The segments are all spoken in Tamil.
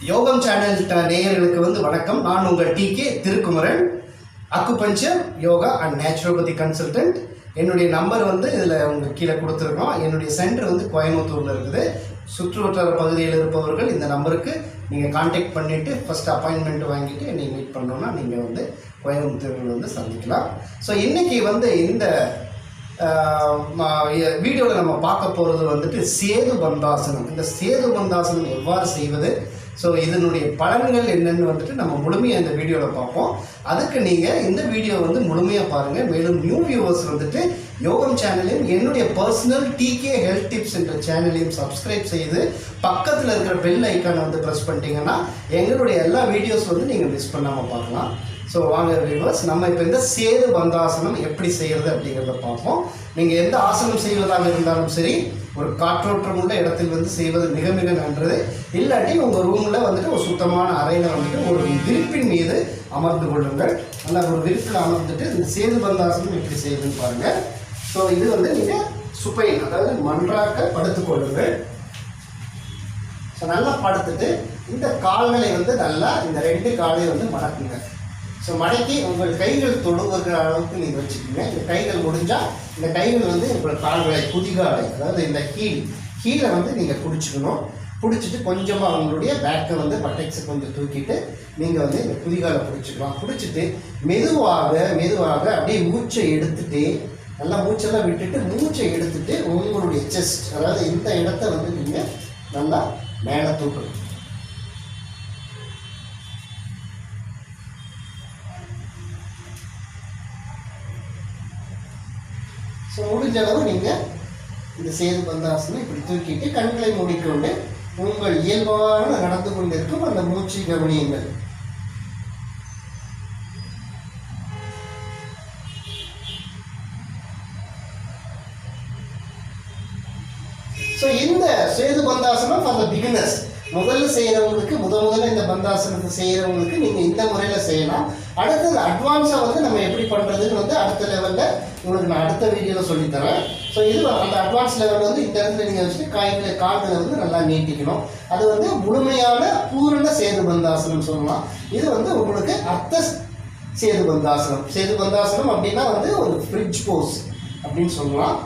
யோகம் சேனல் நேயர்களுக்கு வணக்கம். நான் உங்கள் T K Thirukumaran, acupuncture yoga and naturopathy consultant. என்னுடைய நம்பர் இதில் உங்களுக்கு கீழே கொடுத்துருக்கோம். என்னுடைய சென்டர் கோயம்புத்தூரில் இருக்குது. சுற்றுவட்டார பகுதியில் இருப்பவர்கள் இந்த நம்பருக்கு நீங்கள் கான்டாக்ட் பண்ணிவிட்டு ஃபஸ்ட் அப்பாயின்மெண்ட் வாங்கிட்டு என்னை மீட் பண்ணோன்னா நீங்கள் கோயம்புத்தூரில் சந்திக்கலாம். ஸோ இன்றைக்கி இந்த வீடியோவில் நம்ம பார்க்க போகிறது சேது பந்தாசனம். இந்த சேது பந்தாசனம் எவ்வாறு செய்வது, ஸோ இதனுடைய பலன்கள் என்னென்னு நம்ம முழுமையாக இந்த வீடியோவில் பார்ப்போம். அதுக்கு நீங்கள் இந்த வீடியோ முழுமையாக பாருங்கள். மேலும் நியூ வியூவர்ஸ் யோகம் சேனலையும் என்னுடைய பர்சனல் டிகே ஹெல்த் டிப்ஸ் என்ற சேனலையும் சப்ஸ்கிரைப் செய்து பக்கத்தில் இருக்கிற பெல் ஐக்கானை ப்ரெஸ் பண்ணிட்டீங்கன்னா எங்களுடைய எல்லா வீடியோஸ் நீங்கள் மிஸ் பண்ணாமல் பார்க்கலாம். ஸோ வாங்க வியூவர்ஸ், நம்ம இப்போ இந்த சேது பந்தாசனம் எப்படி செய்கிறது அப்படிங்கிறத பார்ப்போம். நீங்கள் எந்த ஆசனம் செய்வதாக இருந்தாலும் சரி, ஒரு காற்றோட்டம் உள்ள இடத்தில் செய்வது மிக மிக நன்றது. இல்லாட்டி உங்கள் ரூமில் ஒரு சுத்தமான அறையில் ஒரு விரிப்பின் மீது அமர்ந்து கொள்ளுங்கள். நல்லா ஒரு விரிப்பில் அமர்ந்துட்டு இந்த சேது பந்தாசனம் எப்படி செய்யுதுன்னு பாருங்கள். ஸோ இது நீங்கள் சுப்பைன், அதாவது மன்றாக்க படுத்துக்கொள்ளுங்கள். ஸோ நல்லா படுத்துட்டு இந்த கால்களை நல்லா இந்த ரெண்டு காலையும் மடக்குங்க. ஸோ மடக்கி உங்கள் கைகள் தொடுகிற அளவுக்கு நீங்கள் வச்சுக்கோங்க. இந்த கைகள் முடிஞ்சால் இந்த கைகள் உங்கள் கால்களை குதிகாலை, அதாவது இந்த கீழே நீங்கள் பிடிச்சிக்கணும். பிடிச்சிட்டு கொஞ்சமாக அவங்களுடைய பேக்கை பட்டைக்ஸை கொஞ்சம் தூக்கிட்டு நீங்கள் இந்த குதிகாலை பிடிச்சிக்கலாம். பிடிச்சிட்டு மெதுவாக அப்படியே மூச்சை எடுத்துகிட்டு, நல்லா மூச்செல்லாம் விட்டுட்டு மூச்சை எடுத்துட்டு உங்களுடைய செஸ்ட், அதாவது இந்த இடத்த நீங்கள் நல்லா மேலே தூக்கணும். ஸோ முடிஞ்ச அளவு நீங்கள் இந்த சேது பந்தாசனம் இப்படி தூக்கிட்டு கண்களை மூடிக்கொண்டு உங்கள் இயல்பான நடந்து கொண்டிருக்கும் அந்த மூச்சு கவனியுங்கள். ஸோ இந்த சேது பந்தாசனம் ஃபார் த பிகினர்ஸ், முதல்ல செய்கிறவங்களுக்கு முதல்ல இந்த பந்தாசனத்தை செய்கிறவங்களுக்கு நீங்கள் இந்த முறையில் செய்யலாம். அடுத்தது அட்வான்ஸாக நம்ம எப்படி பண்ணுறதுன்னு அடுத்த லெவலில் உங்களுக்கு நான் அடுத்த வீடியோவில் சொல்லித்தரேன். ஸோ இது அந்த அட்வான்ஸ் லெவல் இந்த இடத்துல நீங்கள் வச்சுட்டு கால்களை நல்லா நீட்டிக்கணும். அது முழுமையான பூரண சேது பந்தாசனம் சொல்லலாம். இது உங்களுக்கு அர்த்த சேது பந்தாசனம். சேது பந்தாசனம் அப்படின்னா ஒரு ஃப்ரிட்ஜ் போஸ் அப்படின்னு சொல்லலாம்.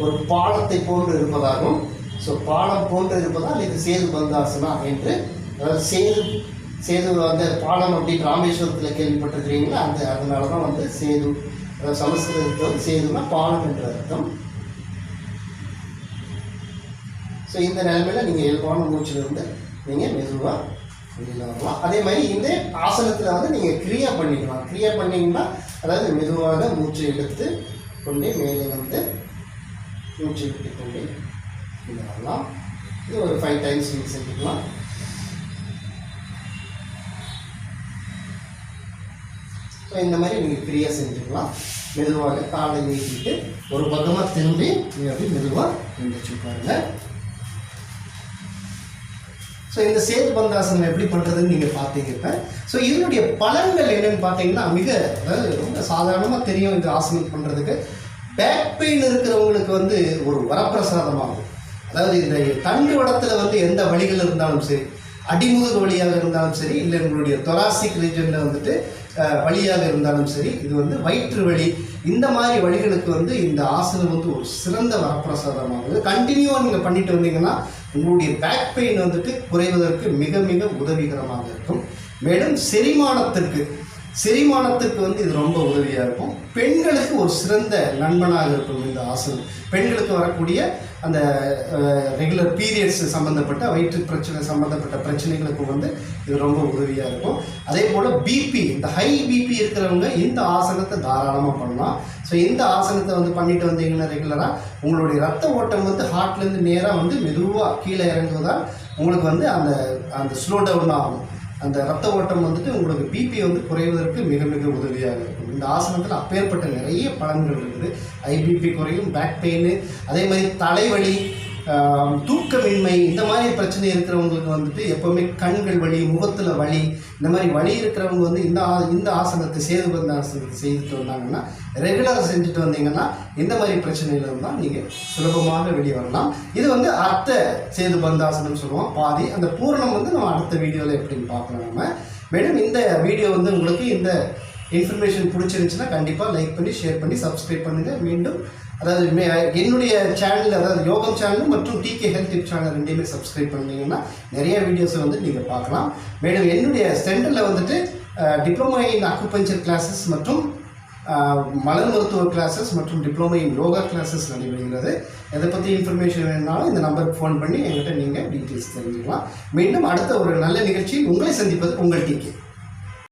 ஒரு பாலத்தை போன்று இருப்பதாகும். ஸோ பாலம் போன்று இருப்பதால் இது சேது பந்தாசனா என்று, அதாவது சேது அந்த பாலம் அப்படின்னு ராமேஸ்வரத்தில் கேள்விப்பட்டிருக்கிறீங்களா, அதனால தான் சேது, அதாவது சமஸ்கிருதத்தில் சேதுனா பாலம் என்ற அர்த்தம். ஸோ இந்த நிலைமையில் நீங்கள் இயல்பான மூச்சிலிருந்து நீங்கள் மெதுவாக வெளியில் வரலாம். அதே மாதிரி இந்த ஆசனத்தில் நீங்கள் கிரியா பண்ணிக்கலாம். கிரியா பண்ணிங்கன்னா அதாவது மெதுவாக மூச்சை எடுத்து கொண்டே மேலே மூச்சை விட்டு கொண்டே இது வரலாம். இது ஒரு 5 டைம்ஸ் நீங்கள் செஞ்சுக்கலாம். ஸோ இந்த மாதிரி நீங்கள் ஃப்ரீயாக செஞ்சுக்கலாம். மெதுவாக காலை நீட்டிட்டு ஒரு பக்கமாக திரும்பி நீங்கள் அப்படி மெதுவாக எழுந்திரிச்சு பாருங்கள். ஸோ இந்த சேது பந்தாசனம் எப்படி பண்ணுறதுன்னு நீங்கள் பார்த்தீங்க. ஸோ இதனுடைய பலன்கள் என்னென்னு பார்த்தீங்கன்னா அதாவது ரொம்ப சாதாரணமாக தெரியும். இந்த ஆசனம் பண்ணுறதுக்கு பேக் பெயின் இருக்கிறவங்களுக்கு ஒரு வரப்பிரசாதமாகும். அதாவது இந்த தண்டு வடத்தில் எந்த வலிகள் இருந்தாலும் சரி, அடிமுதுகு வழியாக இருந்தாலும் சரி, இல்லை உங்களுடைய தொராசிக் ரீஜனில் வழியாக இருந்தாலும் சரி, இது வயிற்று வலி, இந்த மாதிரி வழிகளுக்கு இந்த ஆசனம் ஒரு சிறந்த வரப்பிரசாதமாகுது. கண்டினியூவாக நீங்கள் பண்ணிட்டு வந்தீங்கன்னா உங்களுடைய பேக் பெயின் குறைவதற்கு மிக மிக உதவிகரமாக இருக்கும். மேலும் செரிமானத்திற்கு இது ரொம்ப உதவியாக இருக்கும். பெண்களுக்கு ஒரு சிறந்த நண்பனாக இருக்கும் இந்த ஆசனம். பெண்களுக்கு வரக்கூடிய அந்த ரெகுலர் பீரியட்ஸ் சம்மந்தப்பட்ட வயிற்று பிரச்சனை சம்மந்தப்பட்ட பிரச்சனைகளுக்கு இது ரொம்ப உதவியாக இருக்கும். அதே போல் பிபி, இந்த ஹை பிபி இருக்கிறவங்க இந்த ஆசனத்தை தாராளமாக பண்ணலாம். ஸோ இந்த ஆசனத்தை பண்ணிட்டு வந்தீங்கன்னா ரெகுலராக உங்களுடைய ரத்த ஓட்டம் ஹார்ட்லேருந்து நேராக மெதுவாக கீழே இறங்குவதால் உங்களுக்கு அந்த ஸ்லோ டவுன் ஆகும். அந்த ரத்த ஓட்டம் உங்களுக்கு பிபி குறைவதற்கு மிக மிக உதவியாக இருக்கும். இந்த ஆசனத்தில் அப்பேற்பட்ட நிறைய பலன்கள் இருக்குது. ஐபிபி குறையும், பேக் பெயின், அதே மாதிரி தலைவலி, தூக்கமின்மை இந்த மாதிரி பிரச்சனை இருக்கிறவங்களுக்கு வந்துட்டு எப்போவுமே கண்கள் வலி, முகத்தில் வலி, இந்த மாதிரி வலி இருக்கிறவங்க வந்து இந்த ஆசனத்தை சேதுபந்த ஆசனத்தை செய்துட்டு வந்தாங்கன்னா, ரெகுலராக செஞ்சுட்டு வந்தீங்கன்னா இந்த மாதிரி பிரச்சனையில் இருந்தால் நீங்கள் சுலபமாக வெளியே வரலாம். இது வந்து அர்த்த சேதுபந்தாசனம் சொல்லுவோம் பாதி. அந்த பூரணம் வந்து நம்ம அடுத்த வீடியோவில் எப்படின்னு பார்க்கலாம் நம்ம. மேலும் இந்த வீடியோ வந்து உங்களுக்கு இந்த இன்ஃபர்மேஷன் பிடிச்சிருந்துச்சுன்னா கண்டிப்பாக லைக் பண்ணி, ஷேர் பண்ணி, சப்ஸ்கிரைப் பண்ணுங்கள். மீண்டும் அதாவது என்னுடைய சேனல், அதாவது யோகம் சேனல் மற்றும் டிகே ஹெல்த் டிப் சேனல் ரெண்டையுமே சப்ஸ்கிரைப் பண்ணிங்கன்னா நிறைய வீடியோஸை வந்து நீங்கள் பார்க்கலாம். மேலும் என்னுடைய சென்டரில் வந்துட்டு டிப்ளமோ இன் அக்குபஞ்சர் கிளாஸஸ் மற்றும் மலர் மருத்துவ கிளாஸஸ் மற்றும் டிப்ளமோ இன் யோகா கிளாஸஸ் நடைபெறுகிறது. எதை பற்றி இன்ஃபர்மேஷன் வேணுனாலும் இந்த நம்பருக்கு ஃபோன் பண்ணி என்கிட்ட நீங்கள் டீட்டெயில்ஸ் தெரிஞ்சுக்கலாம். மீண்டும் அடுத்த ஒரு நல்ல நிகழ்ச்சி உங்களை சந்திப்பது உங்கள் டிகே.